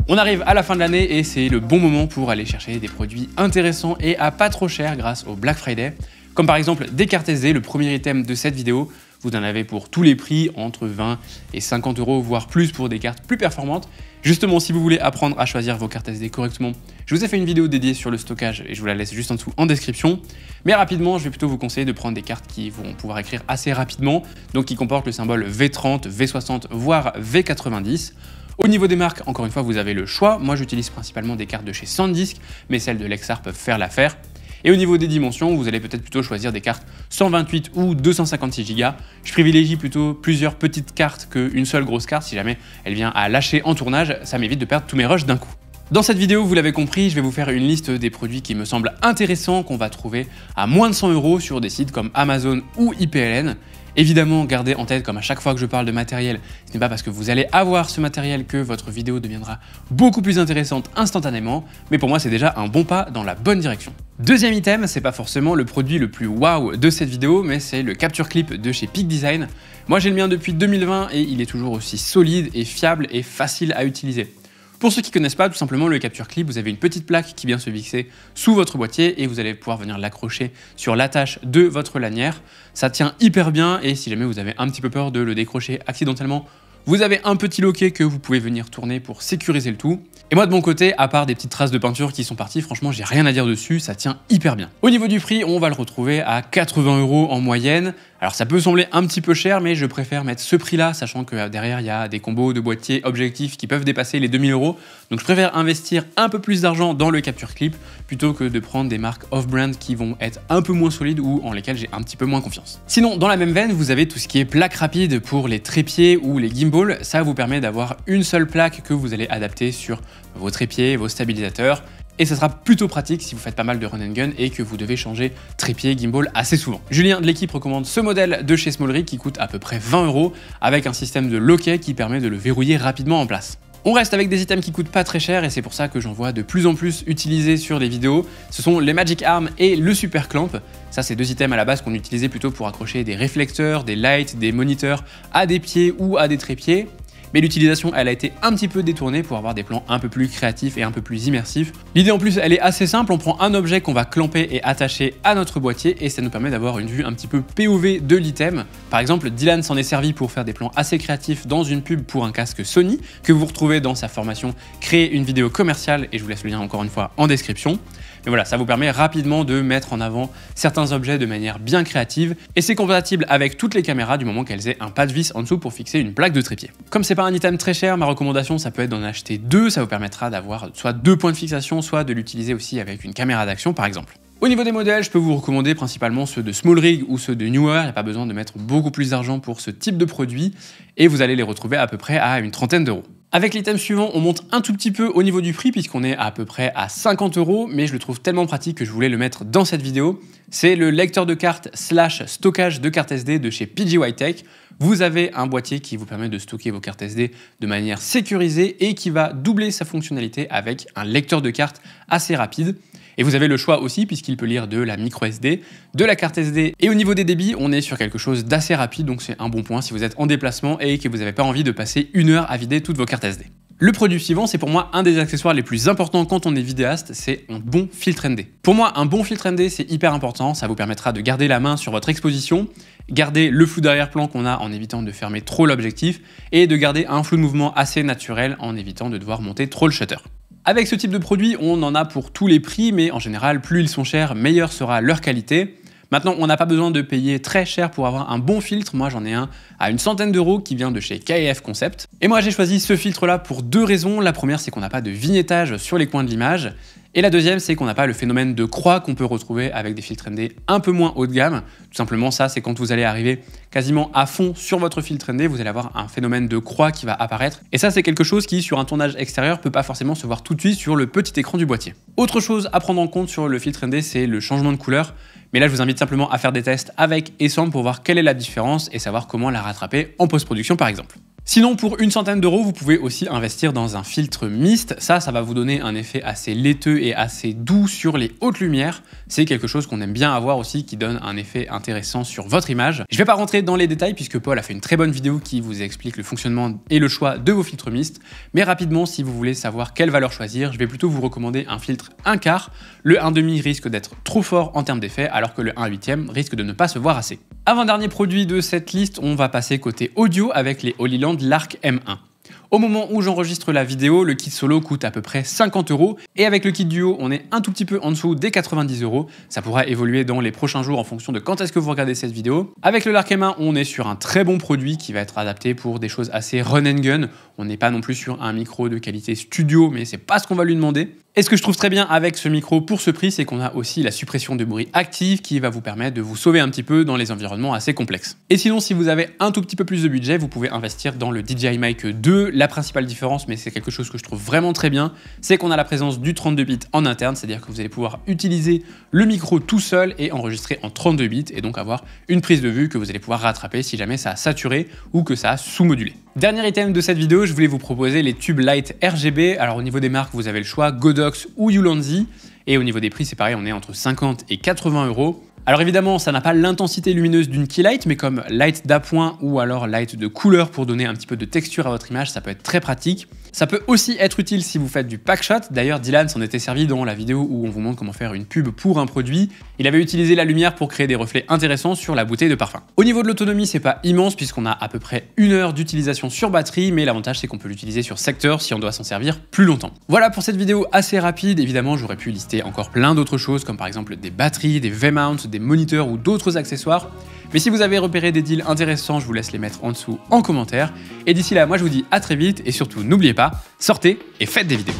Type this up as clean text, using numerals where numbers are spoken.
On arrive à la fin de l'année et c'est le bon moment pour aller chercher des produits intéressants et à pas trop cher grâce au Black Friday. Comme par exemple des cartes SD, le premier item de cette vidéo. Vous en avez pour tous les prix, entre 20 et 50 €, voire plus pour des cartes plus performantes. Justement, si vous voulez apprendre à choisir vos cartes SD correctement, je vous ai fait une vidéo dédiée sur le stockage et je vous la laisse juste en dessous en description. Mais rapidement, je vais plutôt vous conseiller de prendre des cartes qui vont pouvoir écrire assez rapidement, donc qui comportent le symbole V30, V60, voire V90. Au niveau des marques, encore une fois, vous avez le choix. Moi, j'utilise principalement des cartes de chez SanDisk, mais celles de Lexar peuvent faire l'affaire. Et au niveau des dimensions, vous allez peut-être plutôt choisir des cartes 128 ou 256 Go. Je privilégie plutôt plusieurs petites cartes qu'une seule grosse carte. Si jamais elle vient à lâcher en tournage, ça m'évite de perdre tous mes rushs d'un coup. Dans cette vidéo, vous l'avez compris, je vais vous faire une liste des produits qui me semblent intéressants, qu'on va trouver à moins de 100 € sur des sites comme Amazon ou IPLN. Évidemment, gardez en tête, comme à chaque fois que je parle de matériel, ce n'est pas parce que vous allez avoir ce matériel que votre vidéo deviendra beaucoup plus intéressante instantanément, mais pour moi, c'est déjà un bon pas dans la bonne direction. Deuxième item, c'est pas forcément le produit le plus waouh de cette vidéo, mais c'est le capture clip de chez Peak Design. Moi, j'ai le mien depuis 2020 et il est toujours aussi solide et fiable et facile à utiliser. Pour ceux qui ne connaissent pas, tout simplement, le capture clip, vous avez une petite plaque qui vient se fixer sous votre boîtier et vous allez pouvoir venir l'accrocher sur l'attache de votre lanière. Ça tient hyper bien et si jamais vous avez un petit peu peur de le décrocher accidentellement, vous avez un petit loquet que vous pouvez venir tourner pour sécuriser le tout. Et moi de mon côté, à part des petites traces de peinture qui sont parties, franchement j'ai rien à dire dessus, ça tient hyper bien. Au niveau du prix, on va le retrouver à 80 € en moyenne. Alors ça peut sembler un petit peu cher, mais je préfère mettre ce prix-là, sachant que derrière il y a des combos de boîtiers objectifs qui peuvent dépasser les 2000 €. Donc je préfère investir un peu plus d'argent dans le capture clip plutôt que de prendre des marques off-brand qui vont être un peu moins solides ou en lesquelles j'ai un petit peu moins confiance. Sinon, dans la même veine, vous avez tout ce qui est plaque rapide pour les trépieds ou les gimbals. Ça vous permet d'avoir une seule plaque que vous allez adapter sur vos trépieds, vos stabilisateurs. Et ça sera plutôt pratique si vous faites pas mal de run and gun et que vous devez changer trépied, gimbal assez souvent. Julien de l'équipe recommande ce modèle de chez Small Rig qui coûte à peu près 20 € avec un système de loquet qui permet de le verrouiller rapidement en place. On reste avec des items qui coûtent pas très cher et c'est pour ça que j'en vois de plus en plus utilisés sur des vidéos. Ce sont les Magic Arm et le Super Clamp. Ça, c'est deux items à la base qu'on utilisait plutôt pour accrocher des réflecteurs, des lights, des moniteurs à des pieds ou à des trépieds. Mais l'utilisation, elle a été un petit peu détournée pour avoir des plans un peu plus créatifs et un peu plus immersifs. L'idée en plus, elle est assez simple, on prend un objet qu'on va clamper et attacher à notre boîtier et ça nous permet d'avoir une vue un petit peu POV de l'item. Par exemple, Dylan s'en est servi pour faire des plans assez créatifs dans une pub pour un casque Sony que vous retrouvez dans sa formation Créer une vidéo commerciale et je vous laisse le lien encore une fois en description. Mais voilà, ça vous permet rapidement de mettre en avant certains objets de manière bien créative et c'est compatible avec toutes les caméras du moment qu'elles aient un pas de vis en dessous pour fixer une plaque de trépied. Comme c'est pas un item très cher, ma recommandation ça peut être d'en acheter deux, ça vous permettra d'avoir soit deux points de fixation, soit de l'utiliser aussi avec une caméra d'action par exemple. Au niveau des modèles, je peux vous recommander principalement ceux de Small Rig ou ceux de Newer, il n'y a pas besoin de mettre beaucoup plus d'argent pour ce type de produit et vous allez les retrouver à peu près à une trentaine d'euros. Avec l'item suivant, on monte un tout petit peu au niveau du prix puisqu'on est à peu près à 50 €, mais je le trouve tellement pratique que je voulais le mettre dans cette vidéo. C'est le lecteur de cartes / stockage de cartes SD de chez PGY-Tech. Vous avez un boîtier qui vous permet de stocker vos cartes SD de manière sécurisée et qui va doubler sa fonctionnalité avec un lecteur de cartes assez rapide. Et vous avez le choix aussi puisqu'il peut lire de la micro SD, de la carte SD et au niveau des débits, on est sur quelque chose d'assez rapide donc c'est un bon point si vous êtes en déplacement et que vous n'avez pas envie de passer 1 heure à vider toutes vos cartes SD. Le produit suivant, c'est pour moi un des accessoires les plus importants quand on est vidéaste, c'est un bon filtre ND. Pour moi, un bon filtre ND, c'est hyper important, ça vous permettra de garder la main sur votre exposition, garder le flou d'arrière-plan qu'on a en évitant de fermer trop l'objectif et de garder un flou de mouvement assez naturel en évitant de devoir monter trop le shutter. Avec ce type de produit, on en a pour tous les prix, mais en général, plus ils sont chers, meilleure sera leur qualité. Maintenant, on n'a pas besoin de payer très cher pour avoir un bon filtre. Moi, j'en ai un à une centaine d'euros qui vient de chez KF Concept. Et moi, j'ai choisi ce filtre-là pour deux raisons. La première, c'est qu'on n'a pas de vignettage sur les coins de l'image. Et la deuxième, c'est qu'on n'a pas le phénomène de croix qu'on peut retrouver avec des filtres ND un peu moins haut de gamme. Tout simplement, ça, c'est quand vous allez arriver quasiment à fond sur votre filtre ND, vous allez avoir un phénomène de croix qui va apparaître. Et ça, c'est quelque chose qui, sur un tournage extérieur, peut pas forcément se voir tout de suite sur le petit écran du boîtier. Autre chose à prendre en compte sur le filtre ND, c'est le changement de couleur. Mais là, je vous invite simplement à faire des tests avec et sans pour voir quelle est la différence et savoir comment la rattraper en post-production, par exemple. Sinon, pour une centaine d'euros, vous pouvez aussi investir dans un filtre mist. Ça va vous donner un effet assez laiteux et assez doux sur les hautes lumières. C'est quelque chose qu'on aime bien avoir aussi, qui donne un effet intéressant sur votre image. Je vais pas rentrer dans les détails puisque Paul a fait une très bonne vidéo qui vous explique le fonctionnement et le choix de vos filtres mist. Mais rapidement, si vous voulez savoir quelle valeur choisir, je vais plutôt vous recommander un filtre 1/4. Le 1/2 risque d'être trop fort en termes d'effet, alors que le 1/8 risque de ne pas se voir assez. Avant-dernier produit de cette liste, on va passer côté audio avec les Holyland Lark M1. Au moment où j'enregistre la vidéo, le kit solo coûte à peu près 50 € et avec le kit duo, on est un tout petit peu en dessous des 90 €. Ça pourra évoluer dans les prochains jours en fonction de quand est-ce que vous regardez cette vidéo. Avec le Lark M1, on est sur un très bon produit qui va être adapté pour des choses assez run and gun. On n'est pas non plus sur un micro de qualité studio, mais c'est pas ce qu'on va lui demander. Et ce que je trouve très bien avec ce micro pour ce prix, c'est qu'on a aussi la suppression de bruit active qui va vous permettre de vous sauver un petit peu dans les environnements assez complexes. Et sinon, si vous avez un tout petit peu plus de budget, vous pouvez investir dans le DJI Mic 2. La principale différence, mais c'est quelque chose que je trouve vraiment très bien, c'est qu'on a la présence du 32 bits en interne, c'est-à-dire que vous allez pouvoir utiliser le micro tout seul et enregistrer en 32 bits et donc avoir une prise de vue que vous allez pouvoir rattraper si jamais ça a saturé ou que ça a sous-modulé. Dernier item de cette vidéo, je voulais vous proposer les tubes light RGB. Alors au niveau des marques, vous avez le choix Godox ou Ulanzi. Et au niveau des prix, c'est pareil, on est entre 50 et 80 €. Alors évidemment, ça n'a pas l'intensité lumineuse d'une key light, mais comme light d'appoint ou alors light de couleur pour donner un petit peu de texture à votre image, ça peut être très pratique. Ça peut aussi être utile si vous faites du pack shot. D'ailleurs, Dylan s'en était servi dans la vidéo où on vous montre comment faire une pub pour un produit. Il avait utilisé la lumière pour créer des reflets intéressants sur la bouteille de parfum. Au niveau de l'autonomie, c'est pas immense puisqu'on a à peu près 1 heure d'utilisation sur batterie, mais l'avantage c'est qu'on peut l'utiliser sur secteur si on doit s'en servir plus longtemps. Voilà pour cette vidéo assez rapide. Évidemment, j'aurais pu lister encore plein d'autres choses comme par exemple des batteries, des V-mounts, des moniteurs ou d'autres accessoires. Mais si vous avez repéré des deals intéressants, je vous laisse les mettre en dessous en commentaire. Et d'ici là, moi je vous dis à très vite et surtout n'oubliez pas, sortez et faites des vidéos.